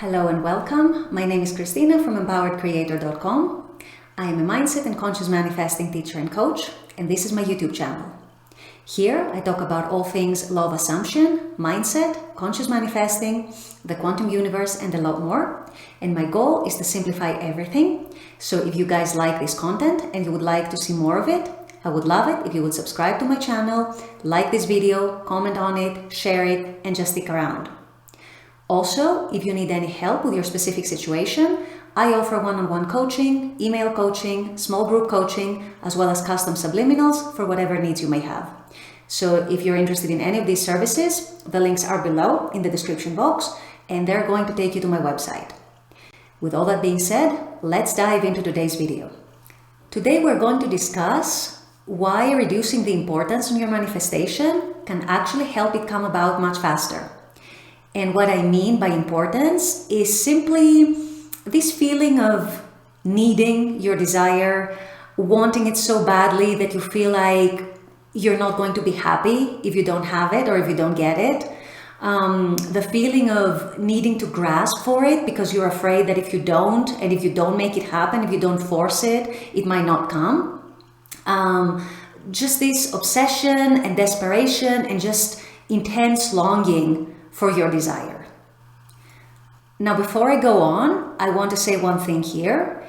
Hello and welcome. My name is Christina from empoweredcreator.com. I am a mindset and conscious manifesting teacher and coach, and this is my YouTube channel. Here I talk about all things law of assumption, mindset, conscious manifesting, the quantum universe, and a lot more. And my goal is to simplify everything. So if you guys like this content and you would like to see more of it, I would love it if you would subscribe to my channel, like this video, comment on it, share it, and just stick around. Also, if you need any help with your specific situation, I offer one-on-one coaching, email coaching, small group coaching, as well as custom subliminals for whatever needs you may have. So if you're interested in any of these services, the links are below in the description box, and they're going to take you to my website. With all that being said, let's dive into today's video. Today we're going to discuss why reducing the importance on your manifestation can actually help it come about much faster. And what I mean by importance is simply this feeling of needing your desire, wanting it so badly that you feel like you're not going to be happy if you don't have it or if you don't get it. The feeling of needing to grasp for it because you're afraid that if you don't, and if you don't make it happen, if you don't force it, it might not come. Just this obsession and desperation and just intense longing for your desire. Now, before I go on, I want to say one thing here.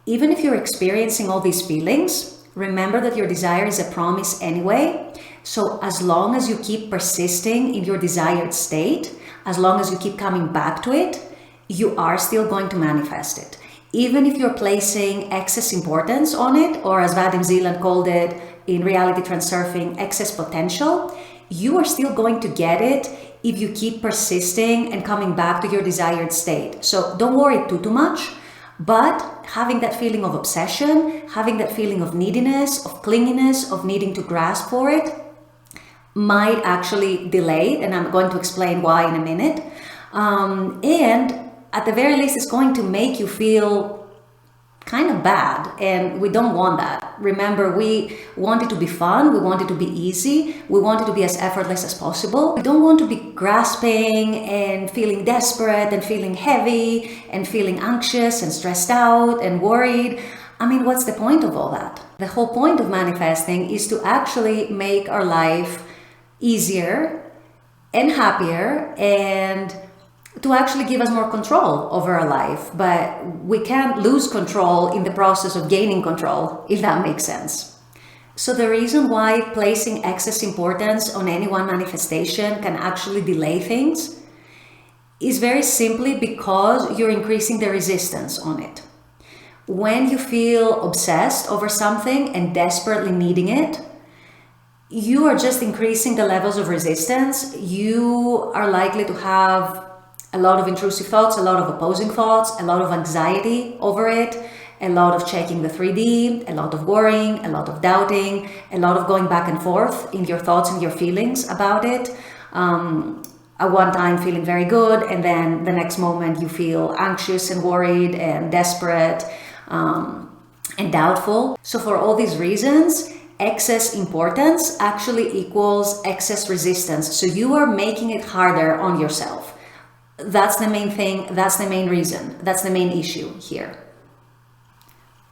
Even if you're experiencing all these feelings, remember that your desire is a promise anyway. So as long as you keep persisting in your desired state, as long as you keep coming back to it, you are still going to manifest it. Even if you're placing excess importance on it, or as Vadim Zeland called it in Reality Transurfing, excess potential, you are still going to get it if you keep persisting and coming back to your desired state. So don't worry too much, but having that feeling of obsession, having that feeling of neediness, of clinginess, of needing to grasp for it, might actually delay it, and I'm going to explain why in a minute. And at the very least, it's going to make you feel kind of bad, and we don't want that. Remember, we want it to be fun, we want it to be easy, we want it to be as effortless as possible. We don't want to be grasping and feeling desperate and feeling heavy and feeling anxious and stressed out and worried. I mean, what's the point of all that? The whole point of manifesting is to actually make our life easier and happier, and to actually give us more control over our life. But we can't lose control in the process of gaining control, if that makes sense. So the reason why placing excess importance on any one manifestation can actually delay things is very simply because you're increasing the resistance on it. When you feel obsessed over something and desperately needing it, you are just increasing the levels of resistance. You are likely to have a lot of intrusive thoughts, a lot of opposing thoughts, a lot of anxiety over it, a lot of checking the 3D, a lot of worrying, a lot of doubting, a lot of going back and forth in your thoughts and your feelings about it. At one time feeling very good, and then the next moment you feel anxious and worried and desperate and doubtful. So for all these reasons, excess importance actually equals excess resistance. So you are making it harder on yourself. That's the main thing, that's the main reason, that's the main issue here.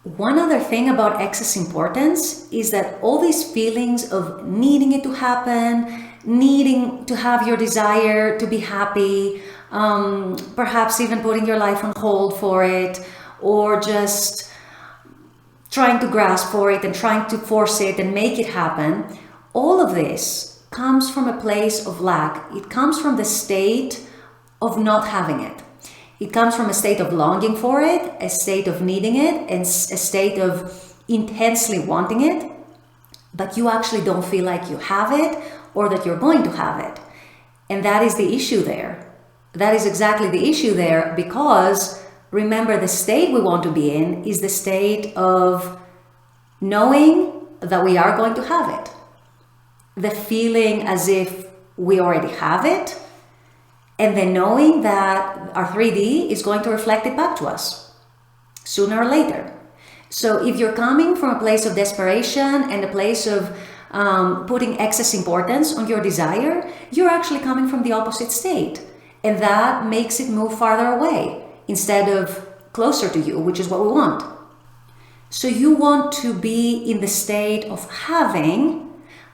One other thing about excess importance is that all these feelings of needing it to happen, needing to have your desire to be happy, perhaps even putting your life on hold for it, or just trying to grasp for it and trying to force it and make it happen, all of this comes from a place of lack. It comes from the state of not having it. It comes from a state of longing for it, a state of needing it, and a state of intensely wanting it, but you actually don't feel like you have it or that you're going to have it. And that is the issue there. That is exactly the issue there, because remember, the state we want to be in is the state of knowing that we are going to have it. The feeling as if we already have it, and then knowing that our 3D is going to reflect it back to us sooner or later. So if you're coming from a place of desperation and a place of putting excess importance on your desire, you're actually coming from the opposite state. And that makes it move farther away instead of closer to you, which is what we want. So you want to be in the state of having,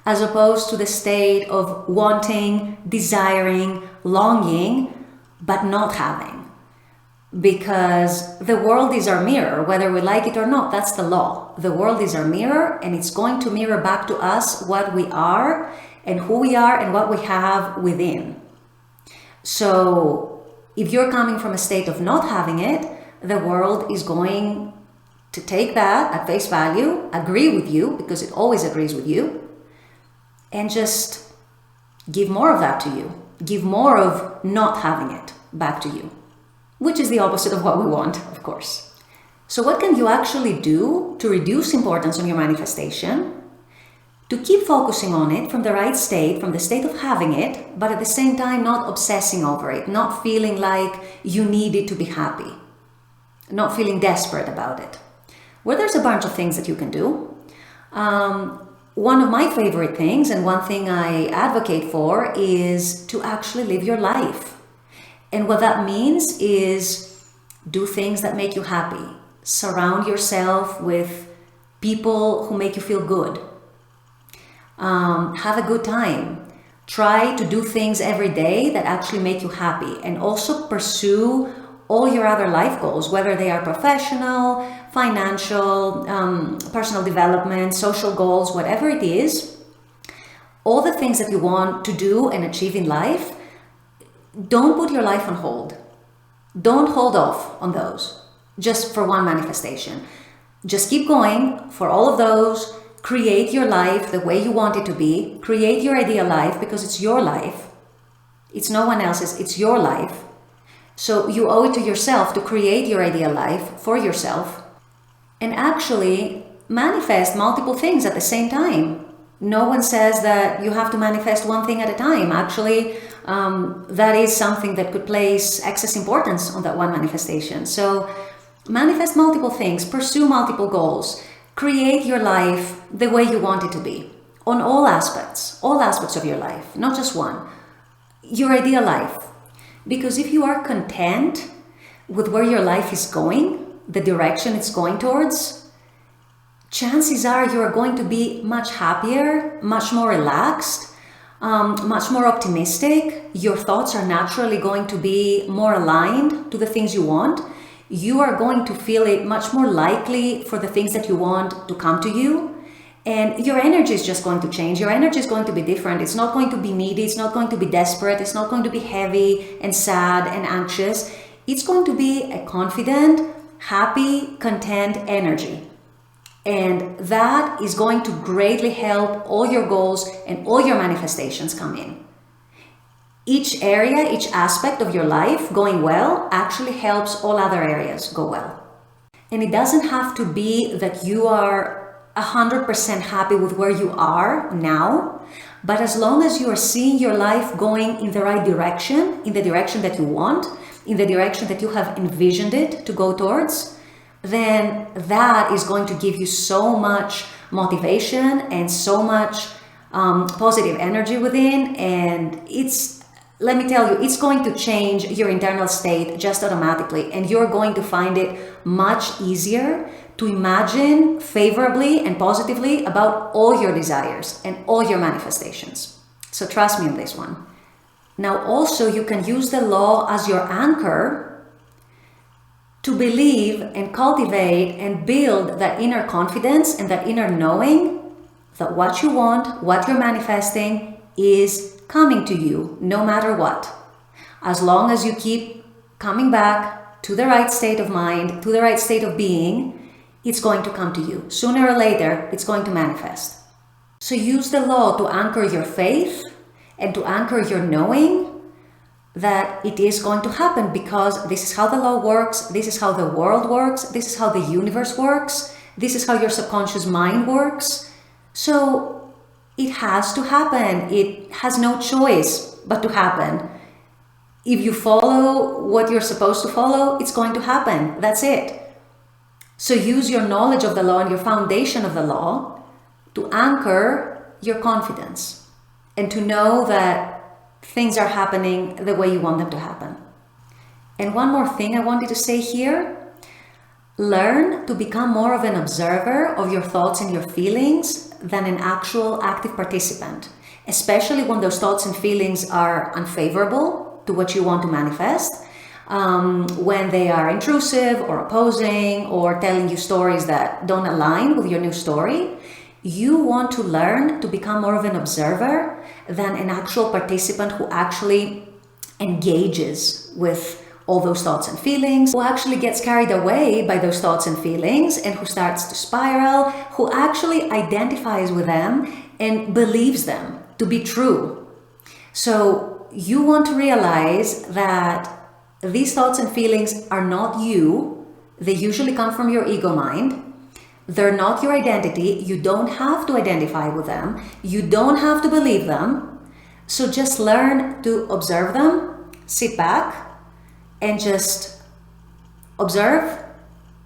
as opposed to the state of wanting, desiring, longing, but not having. Because the world is our mirror, whether we like it or not. That's the law. The world is our mirror, and it's going to mirror back to us what we are and who we are and what we have within. So if you're coming from a state of not having it, the world is going to take that at face value, agree with you, because it always agrees with you, and just give more of that to you. Give more of not having it back to you, which is the opposite of what we want, of course. So what can you actually do to reduce importance on your manifestation, to keep focusing on it from the right state, from the state of having it, but at the same time not obsessing over it, not feeling like you need it to be happy, not feeling desperate about it? Well, there's a bunch of things that you can do. One of my favorite things, and one thing I advocate for, is to actually live your life. And what that means is do things that make you happy. Surround yourself with people who make you feel good. Have a good time. Try to do things every day that actually make you happy, and also pursue all your other life goals, whether they are professional, financial, personal development, social goals, whatever it is. All the things that you want to do and achieve in life, don't put your life on hold. Don't hold off on those just for one manifestation. Just keep going for all of those. Create your life the way you want it to be. Create your ideal life, because it's your life. It's no one else's, it's your life. So you owe it to yourself to create your ideal life for yourself and actually manifest multiple things at the same time. No one says that you have to manifest one thing at a time. Actually, that is something that could place excess importance on that one manifestation. So manifest multiple things, pursue multiple goals, create your life the way you want it to be on all aspects of your life, not just one, your ideal life. Because if you are content with where your life is going, the direction it's going towards, chances are you are going to be much happier, much more relaxed, much more optimistic. Your thoughts are naturally going to be more aligned to the things you want. You are going to feel it much more likely for the things that you want to come to you. And your energy is just going to change. Your energy is going to be different. It's not going to be needy. It's not going to be desperate. It's not going to be heavy and sad and anxious. It's going to be a confident, happy, content energy. And that is going to greatly help all your goals and all your manifestations come in. Each area, each aspect of your life going well actually helps all other areas go well. And it doesn't have to be that you are 100% happy with where you are now, but as long as you are seeing your life going in the right direction, in the direction that you want, in the direction that you have envisioned it to go towards, then that is going to give you so much motivation and so much positive energy within. And let me tell you, it's going to change your internal state just automatically, and you're going to find it much easier to imagine favorably and positively about all your desires and all your manifestations. So trust me on this one. Now also, you can use the law as your anchor to believe and cultivate and build that inner confidence and that inner knowing that what you want, what you're manifesting, is coming to you no matter what. As long as you keep coming back to the right state of mind, to the right state of being, it's going to come to you. Sooner or later, it's going to manifest. So use the law to anchor your faith and to anchor your knowing that it is going to happen, because this is how the law works, this is how the world works, this is how the universe works, this is how your subconscious mind works. So it has to happen. It has no choice but to happen. If you follow what you're supposed to follow, it's going to happen. That's it. So use your knowledge of the law and your foundation of the law to anchor your confidence and to know that things are happening the way you want them to happen. And one more thing I wanted to say here. Learn to become more of an observer of your thoughts and your feelings than an actual active participant, especially when those thoughts and feelings are unfavorable to what you want to manifest, when they are intrusive or opposing or telling you stories that don't align with your new story. You want to learn to become more of an observer than an actual participant who actually engages with all those thoughts and feelings, who actually gets carried away by those thoughts and feelings and who starts to spiral, who actually identifies with them and believes them to be true. So you want to realize that these thoughts and feelings are not you. They usually come from your ego mind. They're not your identity. You don't have to identify with them. You don't have to believe them. So just learn to observe them, sit back, and just observe.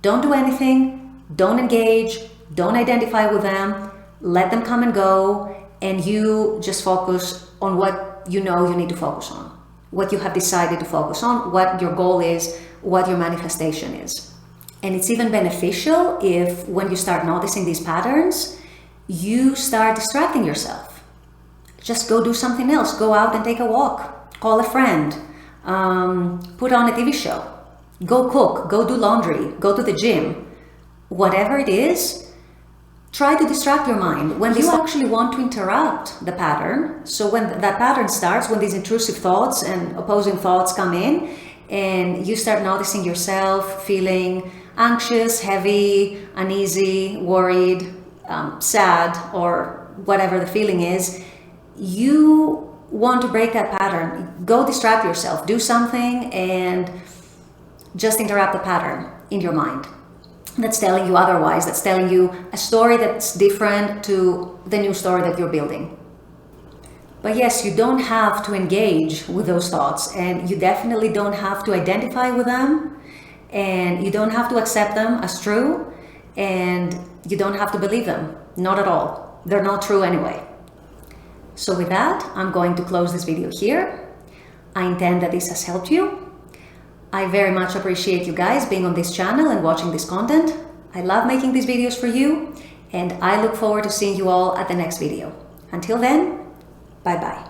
Don't do anything. Don't engage. Don't identify with them. Let them come and go. And you just focus on what you know you need to focus on, what you have decided to focus on, what your goal is, what your manifestation is. And it's even beneficial if, when you start noticing these patterns, you start distracting yourself. Just go do something else. Go out and take a walk. Call a friend. Put on a TV show. Go cook. Go do laundry. Go to the gym. Whatever it is, try to distract your mind. When you actually want to interrupt the pattern, so when that pattern starts, when these intrusive thoughts and opposing thoughts come in, and you start noticing yourself feeling anxious, heavy, uneasy, worried, sad, or whatever the feeling is, you want to break that pattern. Go distract yourself. Do something and just interrupt the pattern in your mind that's telling you otherwise, that's telling you a story that's different to the new story that you're building. But yes, you don't have to engage with those thoughts, and you definitely don't have to identify with them, and you don't have to accept them as true, and you don't have to believe them. Not at all. They're not true anyway. So with that, I'm going to close this video here. I intend that this has helped you. I very much appreciate you guys being on this channel and watching this content. I love making these videos for you, and I look forward to seeing you all at the next video. Until then, bye-bye.